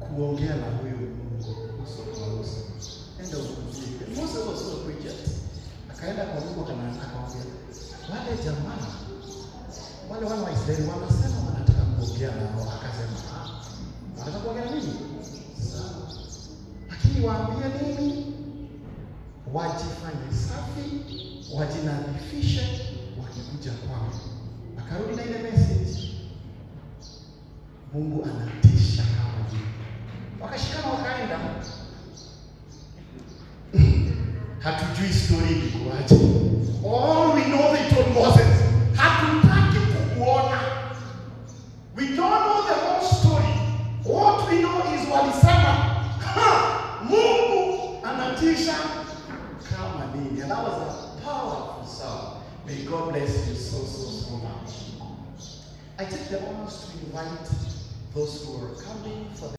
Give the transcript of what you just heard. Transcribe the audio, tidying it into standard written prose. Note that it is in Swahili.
kuongea na huyo Mungu uso kwa uso. Enda ukumbuke. Moses was so preacher. Akaenda kwa Mungu akamwambia, wale jamaa wale wana wa Israeli wanasema wanataka kuongea nao. Akasema, wanataka kuongea na nini? Sawa. Lakini waambie nini? Wajifanye safi, wajinadhifishe wakikuja kwangu. Akarudi na ile message. Mungu anatisha kama hivi. Wakashikana wakaenda. Hatujui story ilikuwaje. All we know they told Moses, hatutaki kukuona. We don't know the whole story. What we know is walisema, Mungu anatisha kama nini. And that was a powerful song. May God bless you so much. I take the honors to invite those who are coming